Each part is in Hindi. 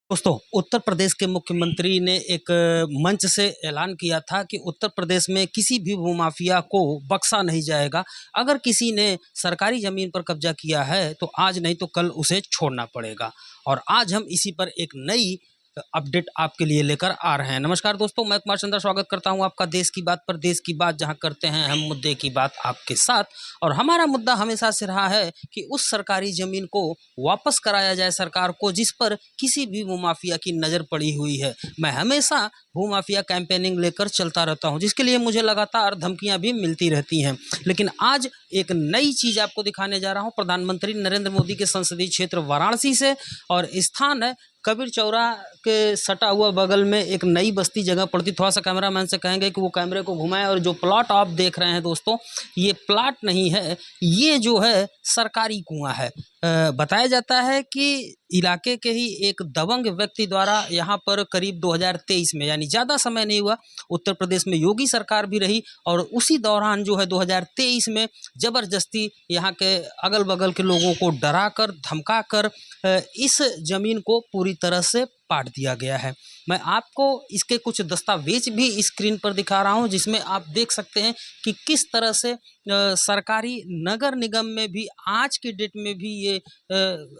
दोस्तों, उत्तर प्रदेश के मुख्यमंत्री ने एक मंच से ऐलान किया था कि उत्तर प्रदेश में किसी भी भूमाफिया को बख्शा नहीं जाएगा। अगर किसी ने सरकारी ज़मीन पर कब्जा किया है, तो आज नहीं तो कल उसे छोड़ना पड़ेगा। और आज हम इसी पर एक नई अपडेट आपके लिए लेकर आ रहे हैं। नमस्कार दोस्तों, मैं कुमार चंद्र स्वागत करता हूं आपका देश की बात पर। देश की बात जहां करते हैं हम मुद्दे की बात आपके साथ। और हमारा मुद्दा हमेशा से रहा है कि उस सरकारी ज़मीन को वापस कराया जाए सरकार को, जिस पर किसी भी भूमाफिया की नज़र पड़ी हुई है। मैं हमेशा भूमाफिया कैंपेनिंग लेकर चलता रहता हूं, जिसके लिए मुझे लगातार धमकियां भी मिलती रहती हैं। लेकिन आज एक नई चीज़ आपको दिखाने जा रहा हूं, प्रधानमंत्री नरेंद्र मोदी के संसदीय क्षेत्र वाराणसी से। और स्थान है कबीर चौरा के सटा हुआ बगल में एक नई बस्ती जगह पड़ती। थोड़ा सा कैमरामैन से कहेंगे कि वो कैमरे को घुमाएं। और जो प्लॉट आप देख रहे हैं दोस्तों, ये प्लॉट नहीं है, ये जो है सरकारी कुआं है। बताया जाता है कि इलाके के ही एक दबंग व्यक्ति द्वारा यहाँ पर करीब 2023 में, यानी ज़्यादा समय नहीं हुआ, उत्तर प्रदेश में योगी सरकार भी रही। और उसी दौरान जो है 2023 में ज़बरदस्ती यहाँ के अगल बगल के लोगों को डरा कर धमका कर इस ज़मीन को पूरी तरह से पाट दिया गया है। मैं आपको इसके कुछ दस्तावेज भी स्क्रीन पर दिखा रहा हूं, जिसमें आप देख सकते हैं कि किस तरह से सरकारी नगर निगम में भी आज की डेट में भी ये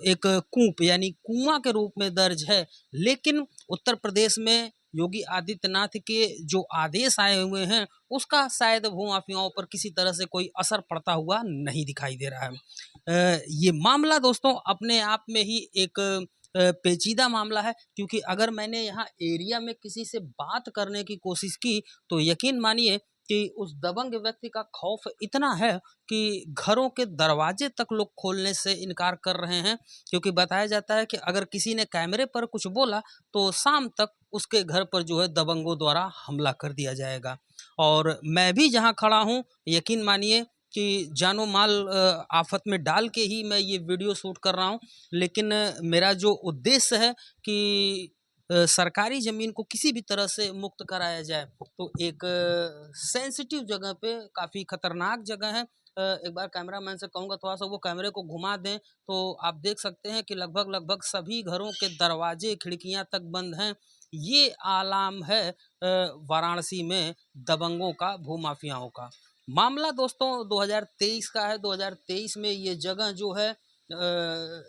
एक कूप यानी कुआं के रूप में दर्ज है। लेकिन उत्तर प्रदेश में योगी आदित्यनाथ के जो आदेश आए हुए हैं, उसका शायद भूमाफियाओं पर किसी तरह से कोई असर पड़ता हुआ नहीं दिखाई दे रहा है। ये मामला दोस्तों अपने आप में ही एक पेचीदा मामला है, क्योंकि अगर मैंने यहाँ एरिया में किसी से बात करने की कोशिश की, तो यकीन मानिए कि उस दबंग व्यक्ति का खौफ इतना है कि घरों के दरवाजे तक लोग खोलने से इनकार कर रहे हैं। क्योंकि बताया जाता है कि अगर किसी ने कैमरे पर कुछ बोला, तो शाम तक उसके घर पर जो है दबंगों द्वारा हमला कर दिया जाएगा। और मैं भी जहाँ खड़ा हूँ, यकीन मानिए कि जानो माल आफत में डाल के ही मैं ये वीडियो शूट कर रहा हूँ। लेकिन मेरा जो उद्देश्य है कि सरकारी ज़मीन को किसी भी तरह से मुक्त कराया जाए, तो एक सेंसिटिव जगह पे, काफ़ी खतरनाक जगह है। एक बार कैमरामैन से कहूँगा थोड़ा सा वो कैमरे को घुमा दें, तो आप देख सकते हैं कि लगभग लगभग सभी घरों के दरवाजे खिड़कियां तक बंद हैं। ये आलाम है वाराणसी में दबंगों का, भूमाफियाओं का। मामला दोस्तों 2023 का है। 2023 में ये जगह जो है,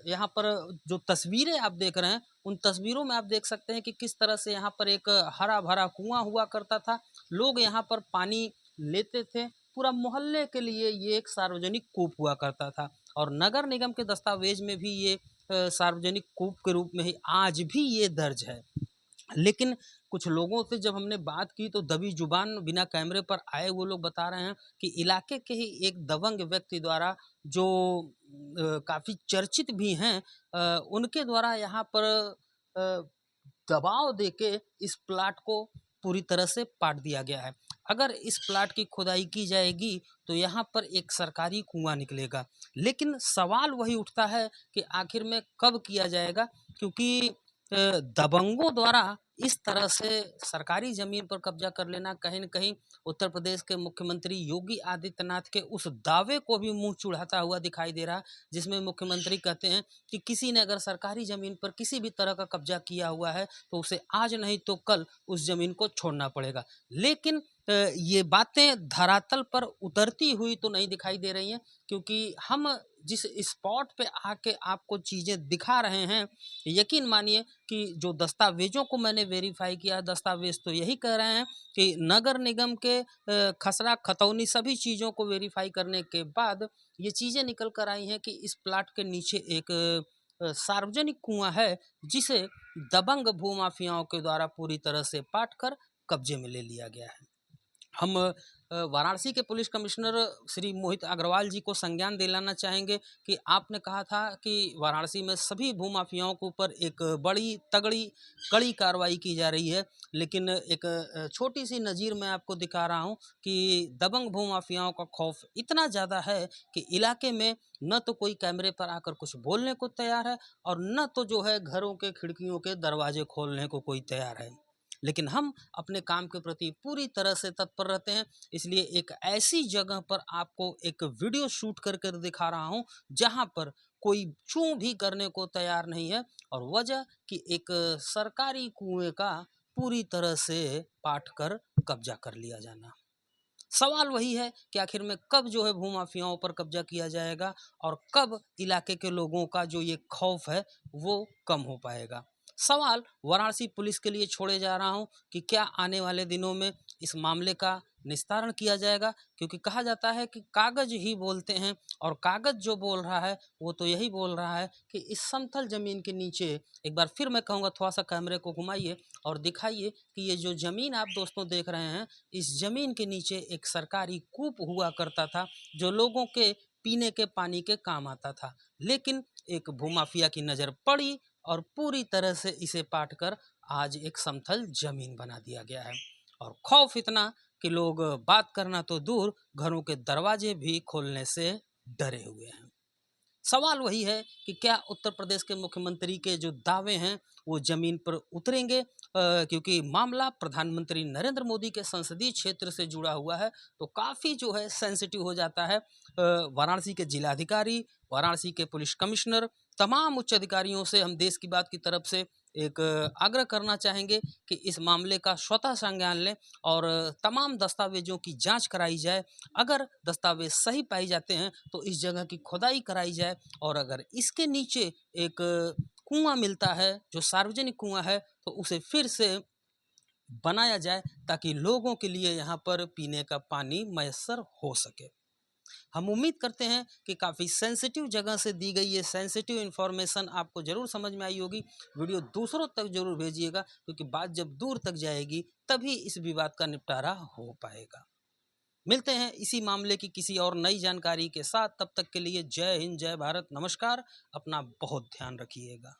यहाँ पर जो तस्वीरें आप देख रहे हैं, उन तस्वीरों में आप देख सकते हैं कि किस तरह से यहाँ पर एक हरा भरा कुआं हुआ करता था। लोग यहाँ पर पानी लेते थे। पूरा मोहल्ले के लिए ये एक सार्वजनिक कूप हुआ करता था। और नगर निगम के दस्तावेज में भी ये सार्वजनिक कूप के रूप में ही आज भी ये दर्ज है। लेकिन कुछ लोगों से जब हमने बात की, तो दबी जुबान बिना कैमरे पर आए वो लोग बता रहे हैं कि इलाके के ही एक दबंग व्यक्ति द्वारा, जो काफ़ी चर्चित भी हैं, उनके द्वारा यहाँ पर अ, दबाव देके इस प्लाट को पूरी तरह से पाट दिया गया है। अगर इस प्लाट की खुदाई की जाएगी, तो यहाँ पर एक सरकारी कुआं निकलेगा। लेकिन सवाल वही उठता है कि आखिर में कब किया जाएगा, क्योंकि दबंगों द्वारा इस तरह से सरकारी ज़मीन पर कब्जा कर लेना कहीं न कहीं उत्तर प्रदेश के मुख्यमंत्री योगी आदित्यनाथ के उस दावे को भी मुँह चिढ़ाता हुआ दिखाई दे रहा है, जिसमें मुख्यमंत्री कहते हैं कि किसी ने अगर सरकारी ज़मीन पर किसी भी तरह का कब्जा किया हुआ है, तो उसे आज नहीं तो कल उस ज़मीन को छोड़ना पड़ेगा। लेकिन ये बातें धरातल पर उतरती हुई तो नहीं दिखाई दे रही हैं, क्योंकि हम जिस स्पॉट पे आके आपको चीज़ें दिखा रहे हैं, यकीन मानिए कि जो दस्तावेज़ों को मैंने वेरीफाई किया, दस्तावेज़ तो यही कह रहे हैं कि नगर निगम के खसरा खतौनी सभी चीज़ों को वेरीफाई करने के बाद ये चीज़ें निकल कर आई हैं कि इस प्लाट के नीचे एक सार्वजनिक कुआं है, जिसे दबंग भूमाफियाओं के द्वारा पूरी तरह से पाट कर कब्जे में ले लिया गया है। हम वाराणसी के पुलिस कमिश्नर श्री मोहित अग्रवाल जी को संज्ञान दिलाना चाहेंगे कि आपने कहा था कि वाराणसी में सभी भूमाफियाओं के ऊपर एक बड़ी तगड़ी कड़ी कार्रवाई की जा रही है। लेकिन एक छोटी सी नज़ीर मैं आपको दिखा रहा हूं कि दबंग भूमाफियाओं का खौफ इतना ज़्यादा है कि इलाके में न तो कोई कैमरे पर आकर कुछ बोलने को तैयार है, और न तो जो है घरों के खिड़कियों के दरवाजे खोलने को कोई तैयार है। लेकिन हम अपने काम के प्रति पूरी तरह से तत्पर रहते हैं। इसलिए एक ऐसी जगह पर आपको एक वीडियो शूट कर कर दिखा रहा हूं, जहां पर कोई चूं भी करने को तैयार नहीं है। और वजह कि एक सरकारी कुएं का पूरी तरह से पाट कर कब्जा कर लिया जाना। सवाल वही है कि आखिर में कब जो है भूमाफियाओं पर कब्जा किया जाएगा और कब इलाके के लोगों का जो ये खौफ है वो कम हो पाएगा। सवाल वाराणसी पुलिस के लिए छोड़े जा रहा हूँ कि क्या आने वाले दिनों में इस मामले का निस्तारण किया जाएगा, क्योंकि कहा जाता है कि कागज ही बोलते हैं और कागज जो बोल रहा है वो तो यही बोल रहा है कि इस समतल ज़मीन के नीचे, एक बार फिर मैं कहूँगा थोड़ा सा कैमरे को घुमाइए और दिखाइए कि ये जो ज़मीन आप दोस्तों देख रहे हैं, इस ज़मीन के नीचे एक सरकारी कूप हुआ करता था जो लोगों के पीने के पानी के काम आता था। लेकिन एक भूमाफिया की नज़र पड़ी और पूरी तरह से इसे पाट कर आज एक समतल ज़मीन बना दिया गया है। और खौफ इतना कि लोग बात करना तो दूर, घरों के दरवाजे भी खोलने से डरे हुए हैं। सवाल वही है कि क्या उत्तर प्रदेश के मुख्यमंत्री के जो दावे हैं वो ज़मीन पर उतरेंगे, क्योंकि मामला प्रधानमंत्री नरेंद्र मोदी के संसदीय क्षेत्र से जुड़ा हुआ है तो काफ़ी जो है सेंसिटिव हो जाता है। वाराणसी के जिलाधिकारी, वाराणसी के पुलिस कमिश्नर, तमाम उच्च अधिकारियों से हम देश की बात की तरफ से एक आग्रह करना चाहेंगे कि इस मामले का स्वतः संज्ञान लें और तमाम दस्तावेजों की जांच कराई जाए। अगर दस्तावेज सही पाए जाते हैं तो इस जगह की खुदाई कराई जाए और अगर इसके नीचे एक कुआं मिलता है जो सार्वजनिक कुआं है तो उसे फिर से बनाया जाए ताकि लोगों के लिए यहाँ पर पीने का पानी मैसर हो सके। हम उम्मीद करते हैं कि काफ़ी सेंसिटिव जगह से दी गई ये सेंसिटिव इन्फॉर्मेशन आपको ज़रूर समझ में आई होगी। वीडियो दूसरों तक ज़रूर भेजिएगा, क्योंकि बात जब दूर तक जाएगी तभी इस विवाद का निपटारा हो पाएगा। मिलते हैं इसी मामले की किसी और नई जानकारी के साथ, तब तक के लिए जय हिंद, जय भारत, नमस्कार। अपना बहुत ध्यान रखिएगा।